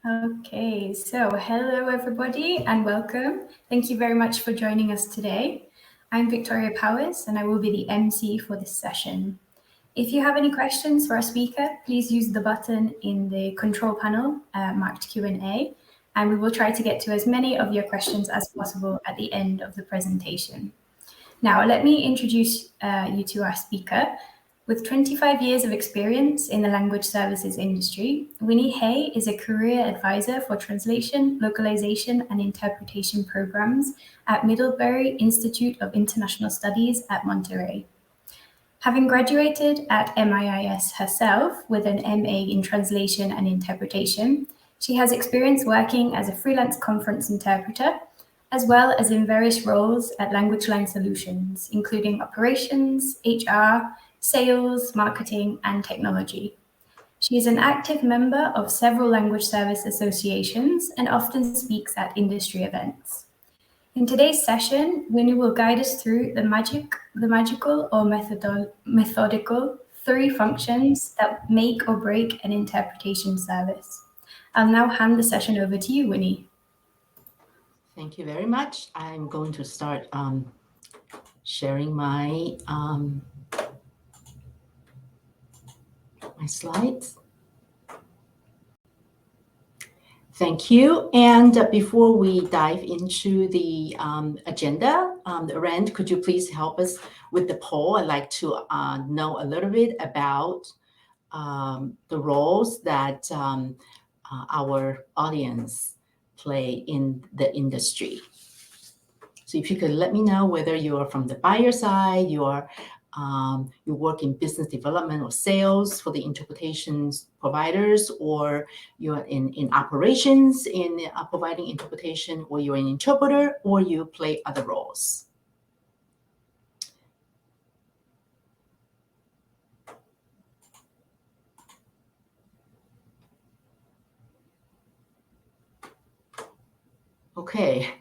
Okay, so hello everybody and welcome. Thank you very much for joining us today. I'm Victoria Powers and I will be the MC for this session. If you have any questions for our speaker, please use the button in the control panel marked Q&A, and we will try to get to as many of your questions as possible at the end of the presentation. Now, let me introduce you to our speaker. With 25 years of experience in the language services industry, Winnie Heh is a career advisor for translation, localization, and interpretation programs at Middlebury Institute of International Studies at Monterey. Having graduated at MIIS herself with an MA in translation and interpretation, she has experience working as a freelance conference interpreter, as well as in various roles at Language Line Solutions, including operations, HR, sales, marketing, and technology. She is an active member of several language service associations and often speaks at industry events. In today's session, Winnie will guide us through the magical or methodical three functions that make or break an interpretation service. I'll now hand the session over to you, Winnie. Thank you very much. I'm going to start sharing my my slides. Thank you. And before we dive into the agenda, Rand, could you please help us with the poll? I'd like to know a little bit about the roles that our audience play in the industry. So if you could let me know whether you are from the buyer side, you work in business development or sales for the interpretations providers, or you're in operations in providing interpretation, or you're an interpreter, or you play other roles. Okay.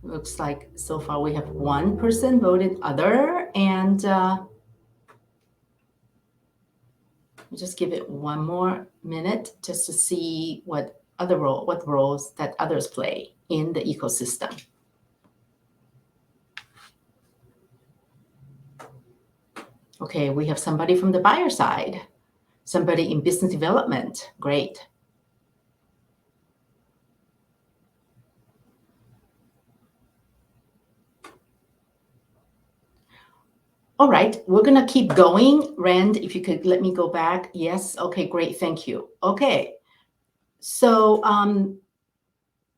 Looks like so far we have one person voted other, and just give it one more minute just to see what roles that others play in the ecosystem. Okay, we have somebody from the buyer side, somebody in business development. Great. All right, we're going to keep going. Rand, if you could let me go back. Yes. Okay, great. Thank you. Okay. So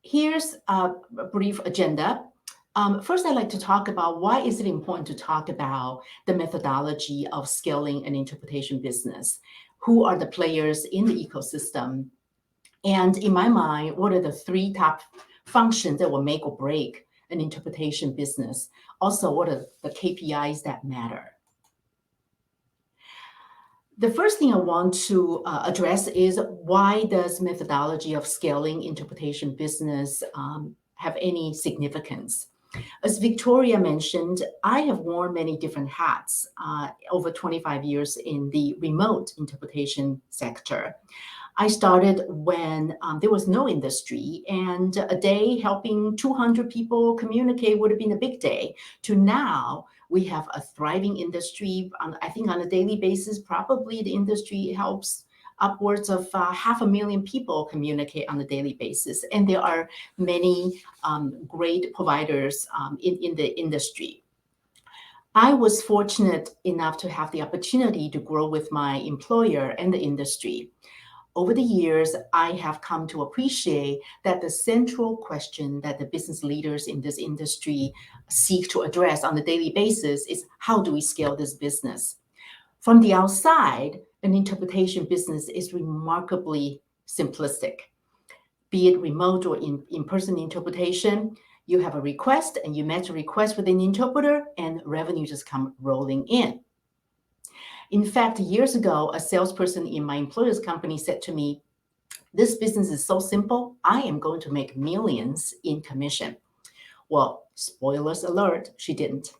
here's a brief agenda. First, I'd like to talk about why is it important to talk about the methodology of scaling an interpretation business? Who are the players in the ecosystem? And in my mind, what are the three top functions that will make or break an interpretation business? Also, what are the KPIs that matter? The first thing I want to address is, why does methodology of scaling interpretation business have any significance? As Victoria mentioned, I have worn many different hats over 25 years in the remote interpretation sector. I started when there was no industry, and a day helping 200 people communicate would have been a big day, to now we have a thriving industry. I think on a daily basis, probably the industry helps upwards of 500,000 people communicate on a daily basis. And there are many great providers in the industry. I was fortunate enough to have the opportunity to grow with my employer and the industry. Over the years, I have come to appreciate that the central question that the business leaders in this industry seek to address on a daily basis is, how do we scale this business? From the outside, an interpretation business is remarkably simplistic. Be it remote or in-person interpretation, you have a request and you match a request with an interpreter and revenue just come rolling in. In fact, years ago, a salesperson in my employer's company said to me, "This business is so simple, I am going to make millions in commission." Well, spoilers alert, she didn't.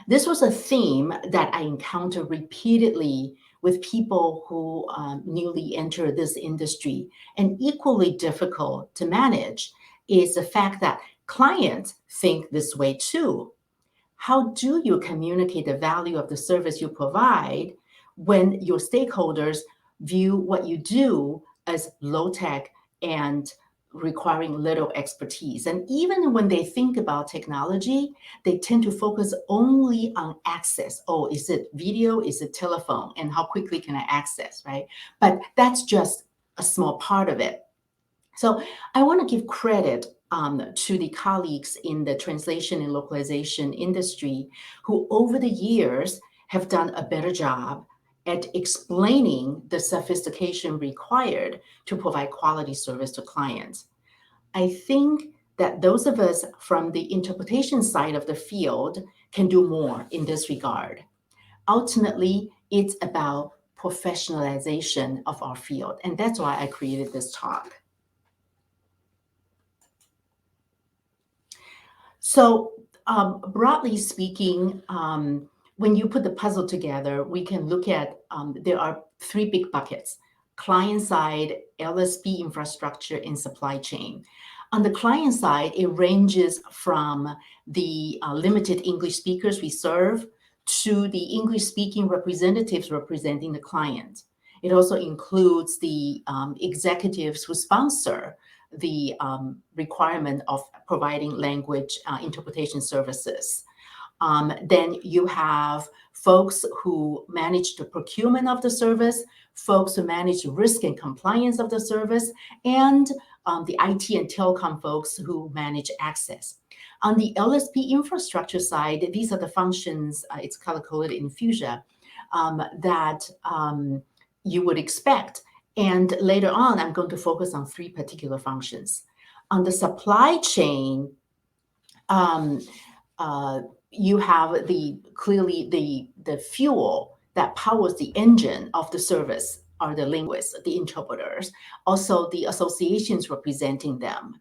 This was a theme that I encountered repeatedly with people who newly enter this industry. And equally difficult to manage is the fact that clients think this way too. How do you communicate the value of the service you provide when your stakeholders view what you do as low tech and requiring little expertise? And even when they think about technology, they tend to focus only on access. Oh, is it video? Is it telephone? And how quickly can I access, right? But that's just a small part of it. So I want to give credit to the colleagues in the translation and localization industry who over the years have done a better job at explaining the sophistication required to provide quality service to clients. I think that those of us from the interpretation side of the field can do more in this regard. Ultimately, it's about professionalization of our field, and that's why I created this talk. So broadly speaking, when you put the puzzle together, we can look at, there are three big buckets: client side, LSP infrastructure, and supply chain. On the client side, it ranges from the limited English speakers we serve to the English speaking representatives representing the client. It also includes the executives who sponsor the requirement of providing language interpretation services. Then you have folks who manage the procurement of the service, folks who manage risk and compliance of the service, and the IT and telecom folks who manage access. On the LSP infrastructure side, these are the functions, it's color-coded in Fuchsia, that you would expect. And later on, I'm going to focus on three particular functions. On the supply chain, you have clearly the fuel that powers the engine of the service are the linguists, the interpreters, also the associations representing them.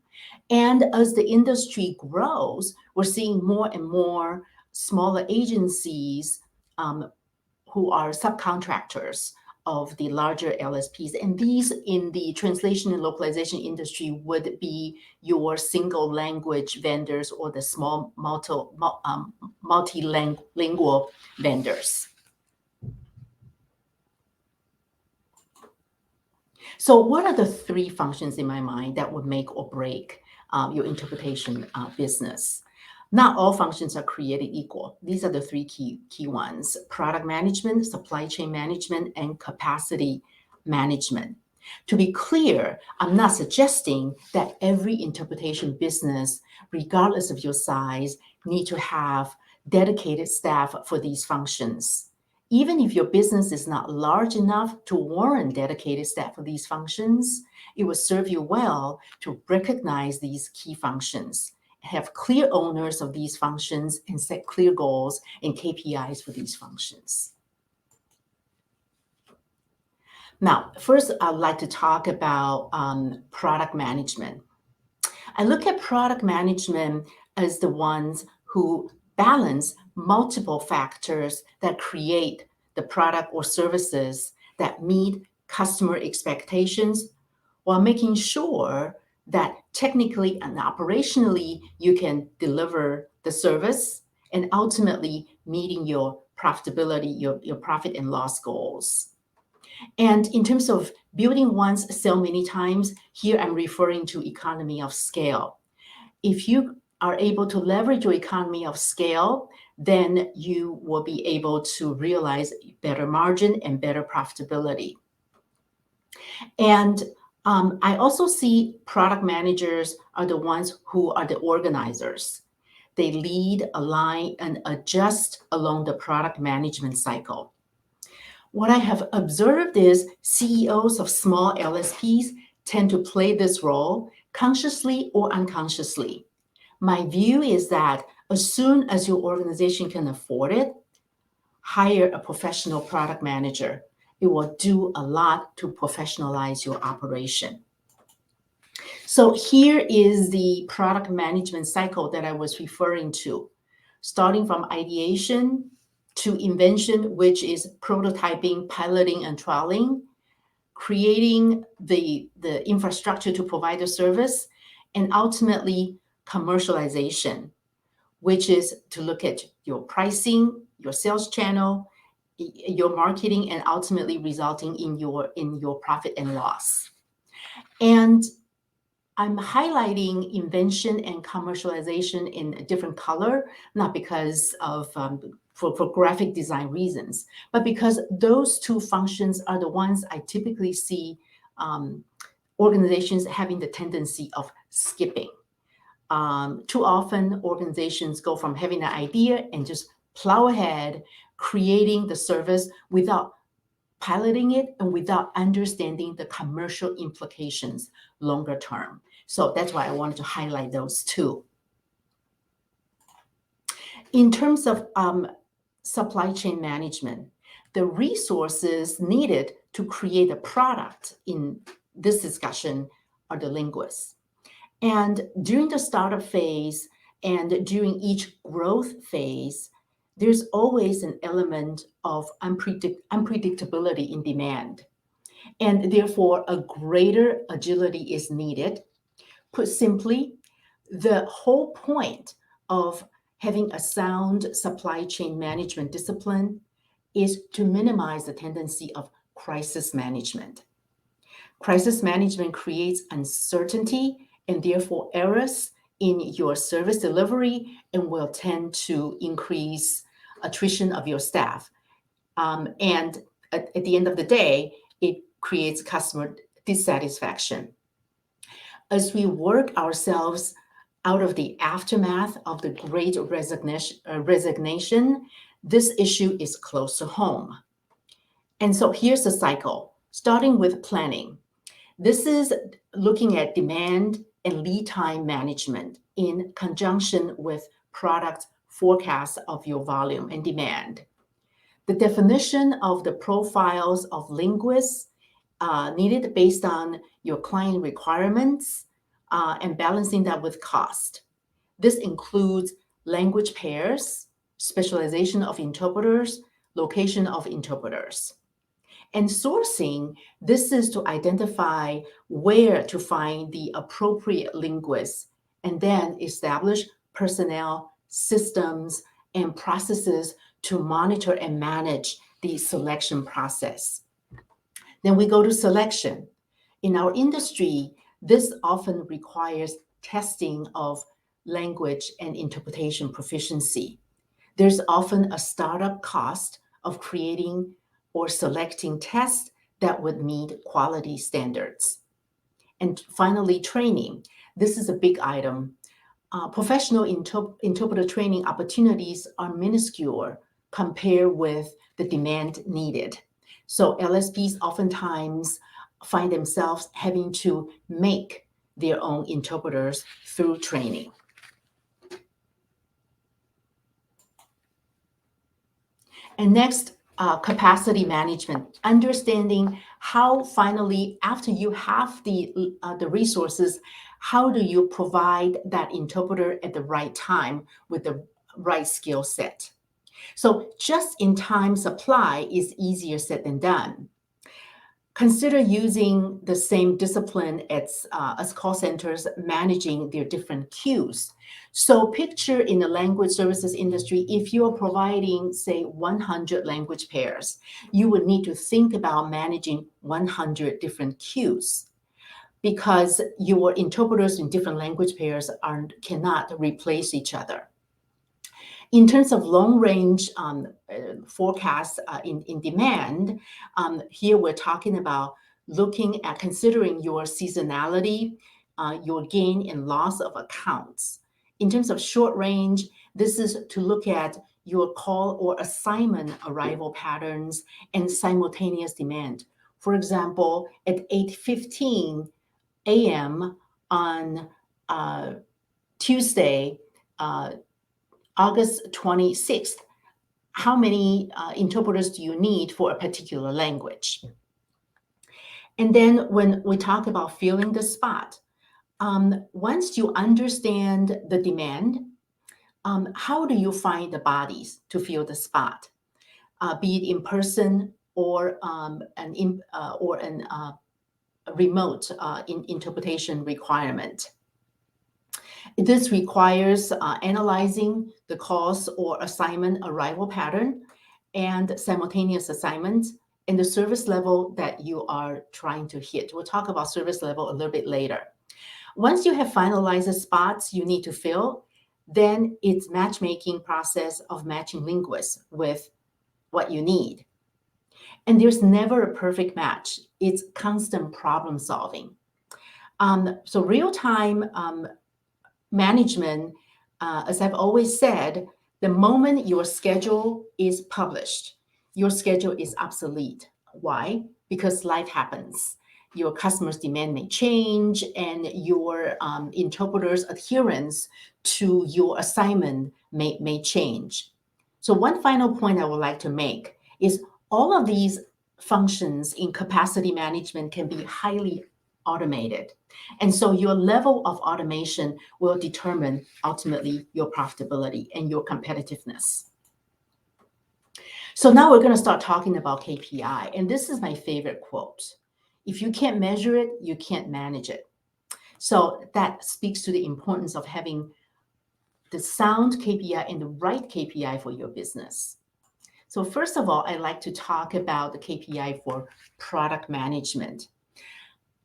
And as the industry grows, we're seeing more and more smaller agencies who are subcontractors of the larger LSPs. And these in the translation and localization industry would be your single language vendors or the small multilingual vendors. So what are the three functions in my mind that would make or break your interpretation business? Not all functions are created equal. These are the three key ones: product management, supply chain management, and capacity management. To be clear, I'm not suggesting that every interpretation business, regardless of your size, need to have dedicated staff for these functions. Even if your business is not large enough to warrant dedicated staff for these functions, it will serve you well to recognize these key functions, have clear owners of these functions, and set clear goals and KPIs for these functions. Now, first, I'd like to talk about product management. I look at product management as the ones who balance multiple factors that create the product or services that meet customer expectations while making sure that technically and operationally you can deliver the service and ultimately meeting your profitability, your profit and loss goals. And in terms of building once, sell many times, here I'm referring to economy of scale. If you are able to leverage your economy of scale, then you will be able to realize better margin and better profitability. And I also see product managers are the ones who are the organizers. They lead, align, and adjust along the product management cycle. What I have observed is CEOs of small LSPs tend to play this role consciously or unconsciously. My view is that as soon as your organization can afford it, hire a professional product manager. It will do a lot to professionalize your operation. So here is the product management cycle that I was referring to. Starting from ideation, to invention, which is prototyping, piloting, and trialing, creating the infrastructure to provide the service, and ultimately commercialization, which is to look at your pricing, your sales channel, your marketing, and ultimately resulting in your profit and loss. And I'm highlighting invention and commercialization in a different color, not because of for graphic design reasons, but because those two functions are the ones I typically see organizations having the tendency of skipping. Too often, organizations go from having an idea and just plow ahead, creating the service without piloting it and without understanding the commercial implications longer term. So that's why I wanted to highlight those two. In terms of supply chain management, the resources needed to create a product in this discussion are the linguists. And during the startup phase and during each growth phase, there's always an element of unpredictability in demand. And therefore, a greater agility is needed. Put simply, the whole point of having a sound supply chain management discipline is to minimize the tendency of crisis management. Crisis management creates uncertainty and therefore errors in your service delivery and will tend to increase attrition of your staff. And at the end of the day, it creates customer dissatisfaction. As we work ourselves out of the aftermath of the Great Resignation, this issue is close to home. And so here's the cycle, starting with planning. This is looking at demand and lead time management in conjunction with product forecasts of your volume and demand. The definition of the profiles of linguists needed based on your client requirements and balancing that with cost. This includes language pairs, specialization of interpreters, location of interpreters. And sourcing, this is to identify where to find the appropriate linguists and then establish personnel, systems, and processes to monitor and manage the selection process. Then we go to selection. In our industry, this often requires testing of language and interpretation proficiency. There's often a startup cost of creating or selecting tests that would meet quality standards. And finally, training. This is a big item. Professional interpreter training opportunities are minuscule compared with the demand needed. So LSPs oftentimes find themselves having to make their own interpreters through training. And next, capacity management, understanding how finally, after you have the resources, how do you provide that interpreter at the right time with the right skill set? So just-in-time supply is easier said than done. Consider using the same discipline as call centers managing their different queues. So picture in the language services industry, if you are providing, say, 100 language pairs, you would need to think about managing 100 different queues because your interpreters in different language pairs cannot replace each other. In terms of long-range forecasts in demand, here we're talking about looking at considering your seasonality, your gain and loss of accounts. In terms of short range, this is to look at your call or assignment arrival patterns and simultaneous demand. For example, at 8:15 a.m. on Tuesday, August 26th, how many interpreters do you need for a particular language? And then when we talk about filling the spot, once you understand the demand, how do you find the bodies to fill the spot? be it in person or a remote interpretation requirement. This requires analyzing the course or assignment arrival pattern and simultaneous assignments and the service level that you are trying to hit. We'll talk about service level a little bit later. Once you have finalized the spots you need to fill, then it's matchmaking process of matching linguists with what you need. And there's never a perfect match. It's constant problem solving. So real-time management, as I've always said, the moment your schedule is published, your schedule is obsolete. Why? Because life happens. Your customers' demand may change, and your interpreter's adherence to your assignment may change. So one final point I would like to make is all of these functions in capacity management can be highly automated. And so your level of automation will determine ultimately your profitability and your competitiveness. So now we're going to start talking about KPI. And this is my favorite quote. If you can't measure it, you can't manage it. So that speaks to the importance of having the sound KPI and the right KPI for your business. So first of all, I'd like to talk about the KPI for product management.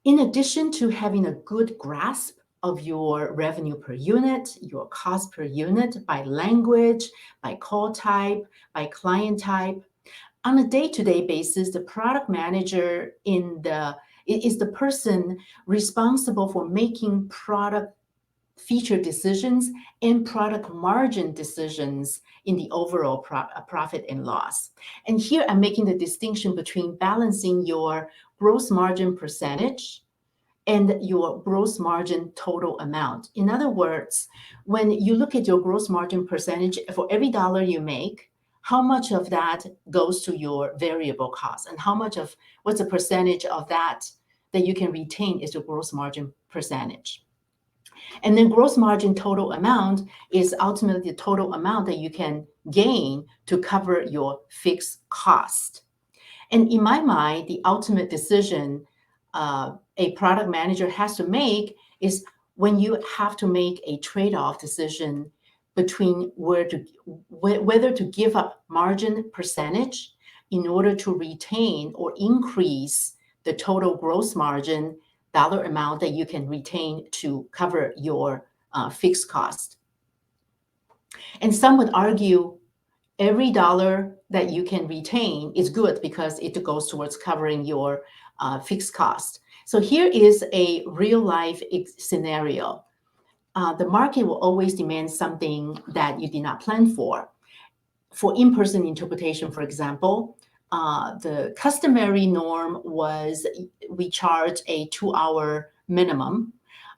In addition to having a good grasp of your revenue per unit, your cost per unit by language, by call type, by client type, on a day-to-day basis, the product manager is the person responsible for making product feature decisions and product margin decisions in the overall profit and loss. And here I'm making the distinction between balancing your gross margin percentage and your gross margin total amount. In other words, when you look at your gross margin percentage, for every dollar you make, how much of that goes to your variable cost, and what's the percentage of that you can retain is your gross margin percentage. And then gross margin total amount is ultimately the total amount that you can gain to cover your fixed cost. And in my mind, the ultimate decision a product manager has to make is when you have to make a trade-off decision between whether to give up margin percentage in order to retain or increase the total gross margin dollar amount that you can retain to cover your fixed cost. And some would argue every dollar that you can retain is good because it goes towards covering your fixed cost. So here is a real life scenario. The market will always demand something that you did not plan for. For in-person interpretation, for example, the customary norm was we charge a 2-hour minimum,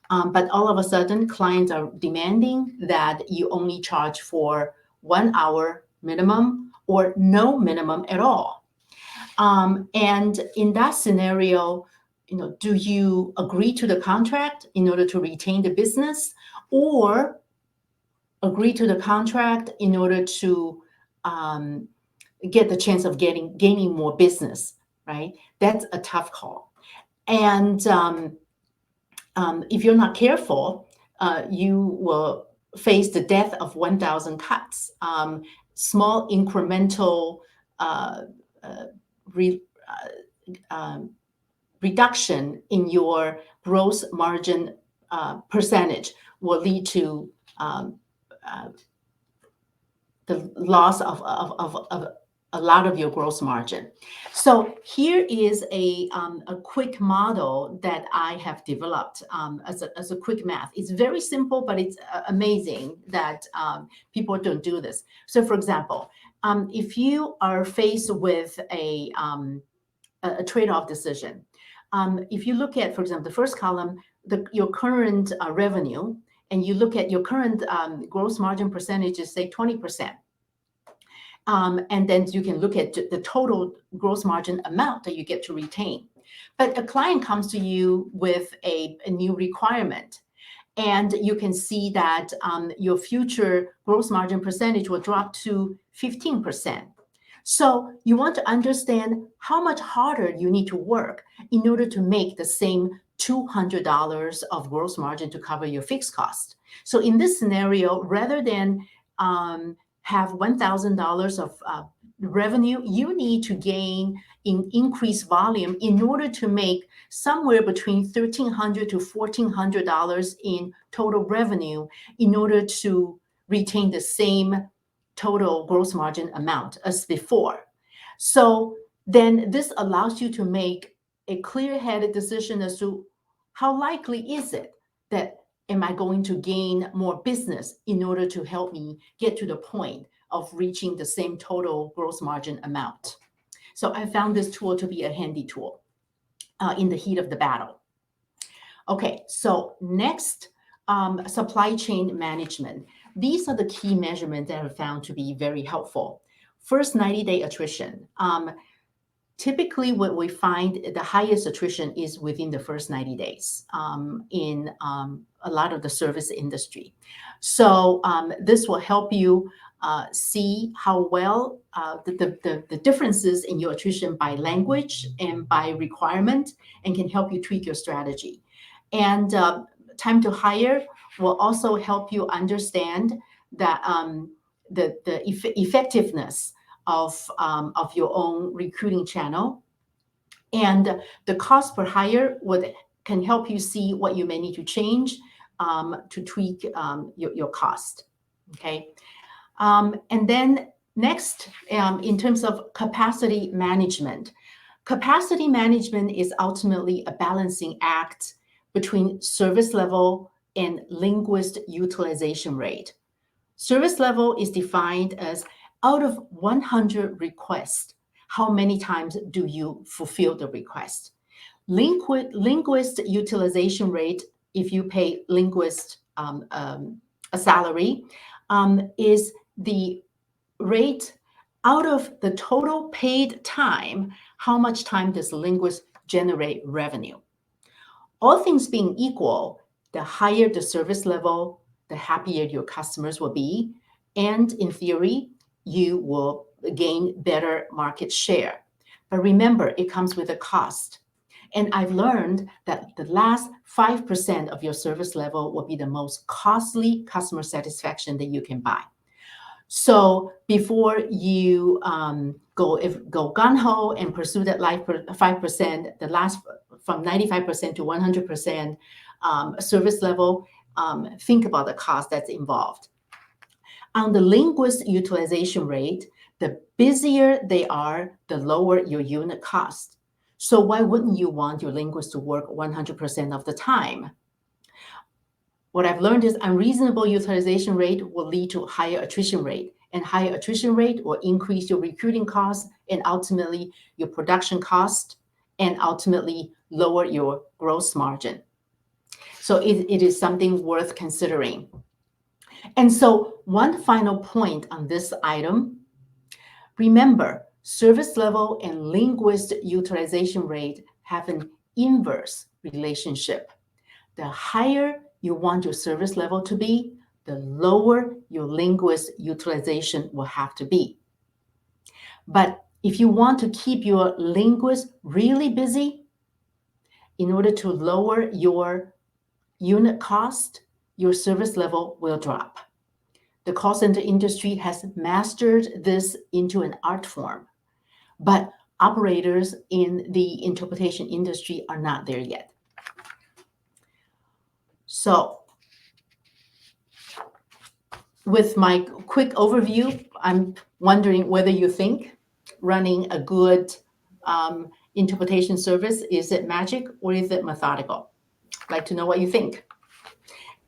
but all of a sudden clients are demanding that you only charge for 1 hour minimum or no minimum at all. And in that scenario, do you agree to the contract in order to retain the business, or agree to the contract in order to get the chance of gaining more business, right? That's a tough call. And if you're not careful, you will face the death of 1,000 cuts. Small incremental reduction in your gross margin percentage will lead to the loss of a lot of your gross margin. So here is a quick model that I have developed as a quick math. It's very simple, but it's amazing that people don't do this. So for example, if you are faced with a trade-off decision, if you look at, for example, the first column, your current revenue, and you look at your current gross margin percentage is, say, 20%. And then you can look at the total gross margin amount that you get to retain. But a client comes to you with a new requirement, and you can see that your future gross margin percentage will drop to 15%. So you want to understand how much harder you need to work in order to make the same $200 of gross margin to cover your fixed cost. So in this scenario, rather than have $1,000 of revenue, you need to gain in increased volume in order to make somewhere between $1,300 to $1,400 in total revenue in order to retain the same total gross margin amount as before. So then this allows you to make a clear-headed decision as to how likely is it that am I going to gain more business in order to help me get to the point of reaching the same total gross margin amount. So I found this tool to be a handy tool in the heat of the battle. Okay, so next, supply chain management. These are the key measurements that are found to be very helpful. First, 90-day attrition. Typically, what we find the highest attrition is within the first 90 days in a lot of the service industry. So this will help you see how well the differences in your attrition by language and by requirement, and can help you tweak your strategy. And time to hire will also help you understand that the effectiveness of your own recruiting channel. And the cost per hire can help you see what you may need to change to tweak your cost. Okay. And then next, in terms of capacity management is ultimately a balancing act between service level and linguist utilization rate. Service level is defined as out of 100 requests, how many times do you fulfill the request? Linguist utilization rate, if you pay linguist a salary, is the rate out of the total paid time, how much time does the linguist generate revenue? All things being equal, the higher the service level, the happier your customers will be. And in theory, you will gain better market share. But remember, it comes with a cost. And I've learned that the last 5% of your service level will be the most costly customer satisfaction that you can buy. So before you go gung-ho and pursue that 5%, the last from 95% to 100% service level, think about the cost that's involved. On the linguist utilization rate, the busier they are, the lower your unit cost. So why wouldn't you want your linguist to work 100% of the time? What I've learned is unreasonable utilization rate will lead to higher attrition rate, and higher attrition rate will increase your recruiting costs and ultimately your production cost, and ultimately lower your gross margin. So it is something worth considering. And so one final point on this item, remember, service level and linguist utilization rate have an inverse relationship. The higher you want your service level to be, the lower your linguist utilization will have to be. But if you want to keep your linguist really busy, in order to lower your unit cost, your service level will drop. The call center industry has mastered this into an art form, but operators in the interpretation industry are not there yet. So with my quick overview, I'm wondering whether you think running a good interpretation service, is it magic or is it methodical? I'd like to know what you think.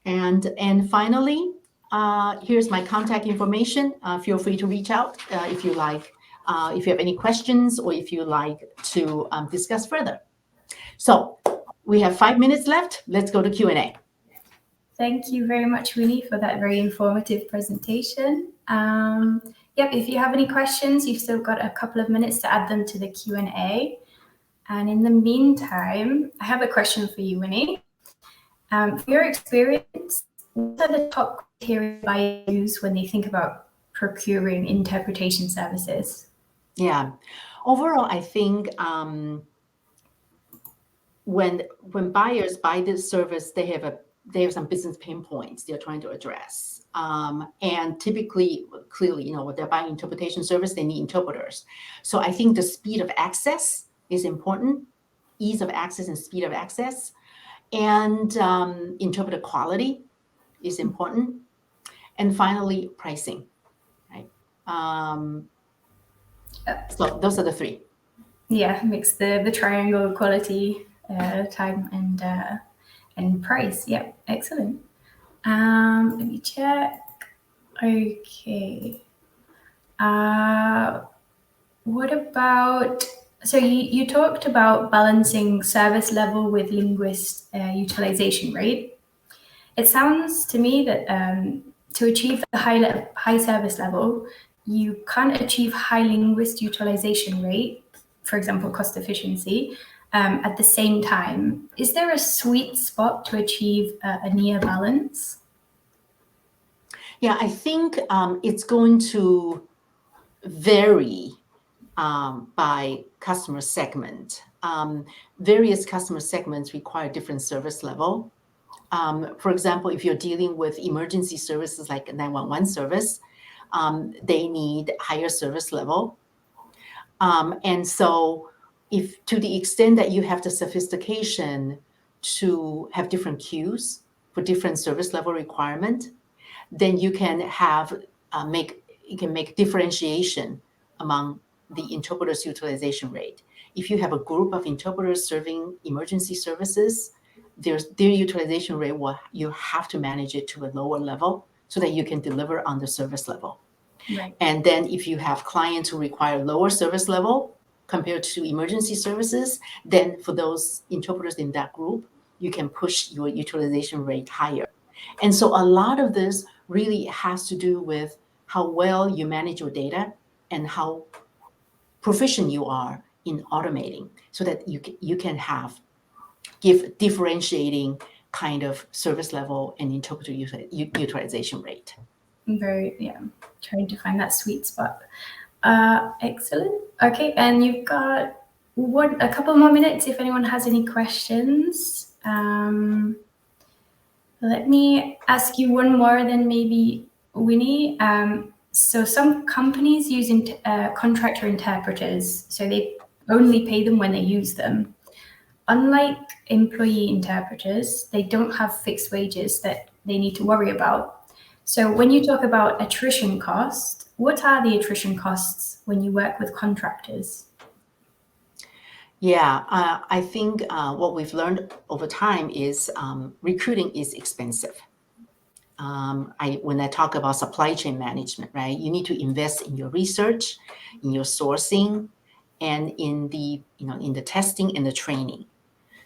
And finally, here's my contact information. Feel free to reach out if you like, if you have any questions or if you like to discuss further. So we have 5 minutes left. Let's go to Q&A. Thank you very much, Winnie, for that very informative presentation. Yep, if you have any questions, you've still got a couple of minutes to add them to the Q&A. And in the meantime, I have a question for you, Winnie. From your experience, what are the top criteria buyers use when they think about procuring interpretation services? Yeah. Overall, I think when buyers buy this service, they have some business pain points they're trying to address. And typically, clearly, when they're buying interpretation service, they need interpreters. So I think the speed of access is important, ease of access and speed of access, and interpreter quality is important. And finally, pricing, right? So those are the three. Yeah, makes the triangle: quality, time, and price. Yeah, excellent. Let me check. Okay. What about, so you talked about balancing service level with linguist utilization rate. It sounds to me that to achieve the high service level, you can't achieve high linguist utilization rate, for example, cost efficiency, at the same time. Is there a sweet spot to achieve a near balance? Yeah, I think it's going to vary by customer segment. Various customer segments require different service level. For example, if you're dealing with emergency services like a 911 service, they need higher service level. And so if to the extent that you have the sophistication to have different queues for different service level requirement, then you can make differentiation among the interpreters' utilization rate. If you have a group of interpreters serving emergency services, their utilization rate you have to manage it to a lower level so that you can deliver on the service level. Right. And then if you have clients who require lower service level compared to emergency services, then for those interpreters in that group, you can push your utilization rate higher. And so a lot of this really has to do with how well you manage your data and how proficient you are in automating so that you can give differentiating kind of service level and interpreter utilization rate. Trying to find that sweet spot. Excellent. Okay, and you've got a couple more minutes if anyone has any questions. Let me ask you one more, then maybe Winnie. So some companies use contractor interpreters, so they only pay them when they use them. Unlike employee interpreters, they don't have fixed wages that they need to worry about. So when you talk about attrition costs, what are the attrition costs when you work with contractors? Yeah, I think what we've learned over time is recruiting is expensive. When I talk about supply chain management, right, you need to invest in your research, in your sourcing, and in the testing and the training.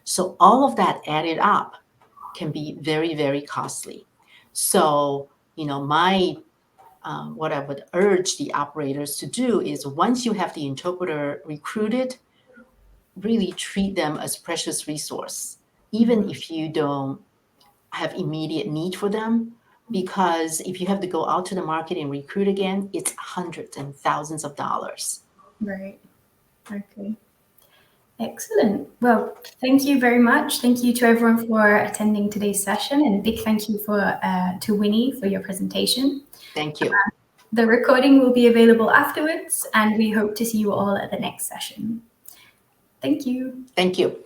So all of that added up can be very, very costly. So what I would urge the operators to do is once you have the interpreter recruited, really treat them as precious resource, even if you don't have immediate need for them, because if you have to go out to the market and recruit again, it's hundreds and thousands of dollars. Right. Okay. Excellent. Well, thank you very much. Thank you to everyone for attending today's session, and a big thank you to Winnie for your presentation. Thank you. The recording will be available afterwards, and we hope to see you all at the next session. Thank you. Thank you.